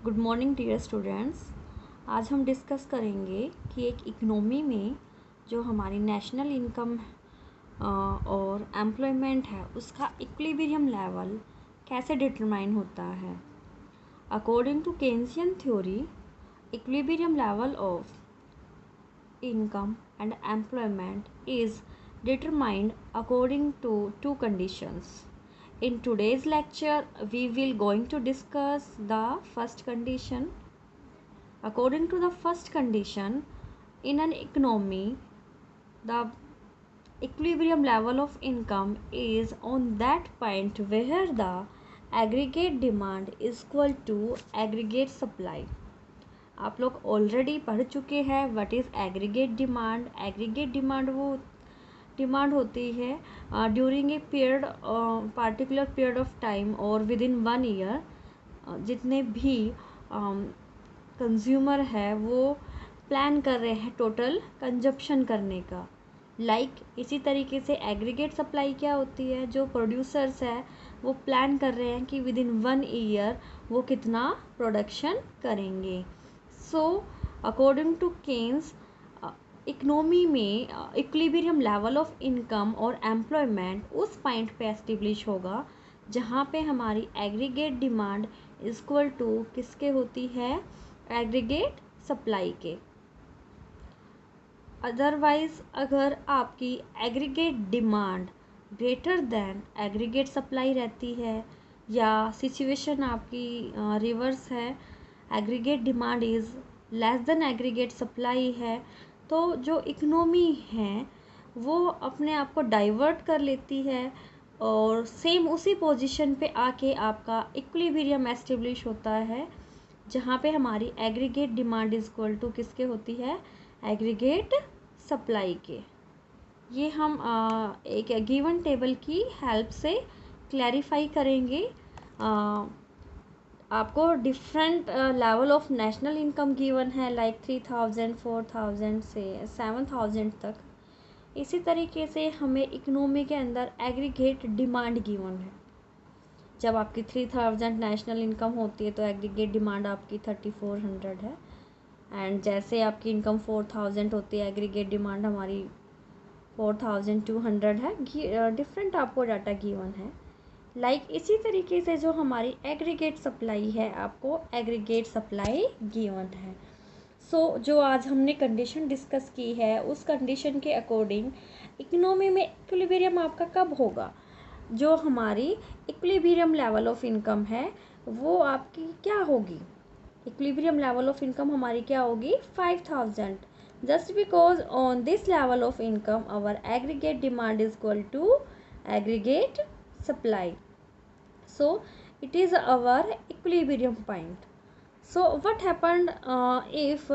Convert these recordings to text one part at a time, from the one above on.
Good morning dear students. आज हम discuss करेंगे कि एक इकनॉमी में जो हमारी नेशनल इनकम और एम्प्लॉयमेंट है उसका इक्विलिब्रियम लेवल कैसे डिटरमाइन होता है। According to Keynesian theory, equilibrium level of income and employment is determined according to two conditions. In today's lecture, we will going to discuss the first condition. According to the first condition, in an economy, the equilibrium level of income is on that point where the aggregate demand is equal to aggregate supply. आप लोग already पढ़ चुके हैं what is aggregate demand. Aggregate demand वो demand होती है during a period particular period of time और with in 1 year जितने भी कंज्यूमर है वो प्लान कर रहे हैं टोटल कंजप्शन करने का। इसी तरीके से एग्रीगेट सप्लाई क्या होती है, जो प्रोड्यूसर्स है वो प्लान कर रहे हैं कि विद इन 1 ईयर वो कितना प्रोडक्शन करेंगे। So according to Keynes, economy में इक्विलिब्रियम लेवल ऑफ इनकम और एम्प्लॉयमेंट उस पॉइंट पे एस्टेब्लिश होगा जहाँ पे हमारी एग्रीगेट डिमांड इक्वल टू किसके होती है, एग्रीगेट सप्लाई के। अदरवाइज अगर आपकी aggregate demand greater than aggregate supply रहती है या सिचुएशन आपकी रिवर्स है, aggregate demand is less than aggregate supply है, तो जो इकनॉमी है वो अपने आप को डाइवर्ट कर लेती है और सेम उसी पोजीशन पे आके आपका इक्विलिब्रियम एस्टेब्लिश होता है जहाँ पे हमारी aggregate demand is equal to किसके होती है, एग्रीगेट सप्लाई के। ये हम एक गिवन टेबल की हेल्प से क्लैरिफाई करेंगे। आपको different level of national income given है 3000, 4000 से 7000 तक। इसी तरीके से हमें इकनॉमी के अंदर एग्रीगेट डिमांड गिवन है। जब आपकी 3000 नेशनल इनकम होती है तो एग्रीगेट डिमांड आपकी 3400 है, एंड जैसे आपकी इनकम 4000 होती है एग्रीगेट डिमांड हमारी 4200 है। डिफरेंट आपको डाटा गिवन है। इसी तरीके से जो हमारी एग्रीगेट सप्लाई है आपको एग्रीगेट सप्लाई गिवन है। जो आज हमने कंडीशन डिस्कस की है उस कंडीशन के अकॉर्डिंग इकोनॉमी में इक्विलिब्रियम आपका कब होगा, जो हमारी इक्विलिब्रियम लेवल ऑफ इनकम है वो आपकी क्या होगी। इक्विलिब्रियम लेवल ऑफ इनकम हमारी क्या होगी, 5000, just because on this level of income our aggregate demand is equal to aggregate supply. So it is our equilibrium point. So what happened if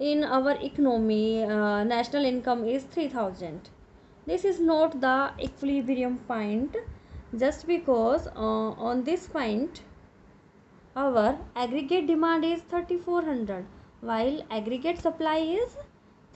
in our economy national income is 3000? This is not the equilibrium point just because on this point our aggregate demand is 3400 while aggregate supply is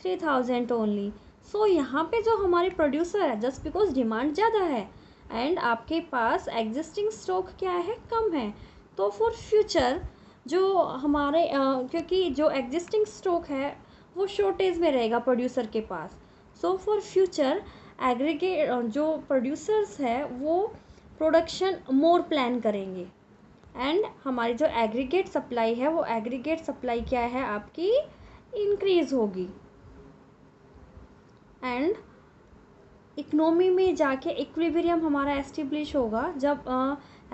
3000 only. So यहाँ पे जो हमारे producer है just because demand ज़्यादा है and आपके पास existing stock क्या है, कम है, तो फॉर फ्यूचर जो हमारे क्योंकि जो एग्जिस्टिंग स्टॉक है वो शॉर्टेज में रहेगा प्रोड्यूसर के पास। सो फॉर फ्यूचर एग्रीगेट जो प्रोड्यूसर्स है वो प्रोडक्शन मोर प्लान करेंगे एंड हमारी जो एग्रीगेट सप्लाई है वो एग्रीगेट सप्लाई क्या है आपकी इंक्रीज होगी एंड इकनॉमी में जाके इक्विलिब्रियम हमारा एस्टेब्लिश होगा जब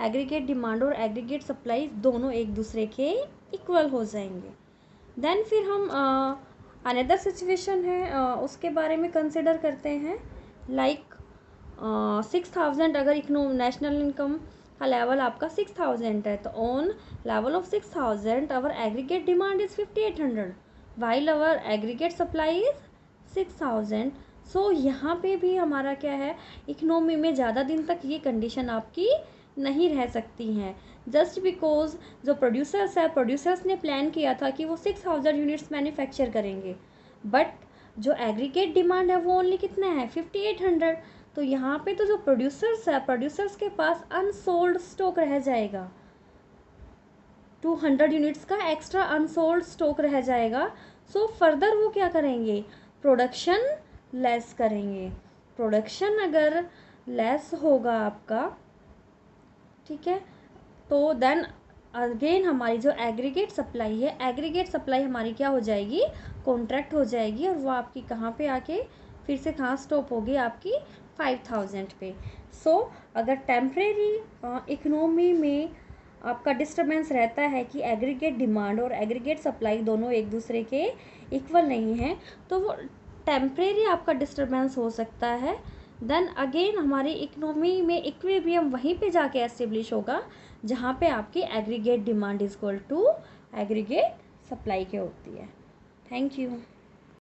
एग्रीगेट डिमांड और एग्रीगेट सप्लाई दोनों एक दूसरे के इक्वल हो जाएंगे। देन फिर हम अनदर सिचुएशन है उसके बारे में कंसिडर करते हैं। 6000 अगर नेशनल इनकम का लेवल आपका 6000 है तो on level of 6000 our aggregate demand is 5800 while our aggregate supply is 6000। So यहाँ पे भी हमारा क्या है, इकनॉमी में ज़्यादा दिन तक ये कंडीशन आपकी नहीं रह सकती हैं जस्ट बिकॉज जो प्रोड्यूसर्स ने प्लान किया था कि वो 6000 यूनिट्स मैन्युफैक्चर करेंगे, बट जो एग्रीगेट डिमांड है वो ओनली कितना है 5800। तो यहाँ पे तो जो प्रोड्यूसर्स के पास अनसोल्ड स्टॉक रह जाएगा 200 यूनिट्स का एक्स्ट्रा अनसोल्ड स्टॉक रह जाएगा। सो फर्दर वो क्या करेंगे, प्रोडक्शन लेस करेंगे। प्रोडक्शन अगर लेस होगा आपका, ठीक है, तो देन अगेन हमारी जो एग्रीगेट सप्लाई है, एग्रीगेट सप्लाई हमारी क्या हो जाएगी, कॉन्ट्रैक्ट हो जाएगी, और वो आपकी कहाँ पे आके फिर से कहाँ स्टॉप होगी, आपकी 5000 पे। सो अगर टेम्परेरी इकोनॉमी में आपका डिस्टर्बेंस रहता है कि एग्रीगेट डिमांड और एग्रीगेट सप्लाई दोनों एक दूसरे के इक्वल नहीं है, तो वो टेम्परेरी आपका डिस्टर्बेंस हो सकता है। देन अगेन हमारी इकोनॉमी में इक्विलिब्रियम वहीं पे जाके एस्टेब्लिश होगा जहाँ पे आपकी aggregate demand is equal to aggregate supply के होती है। Thank you.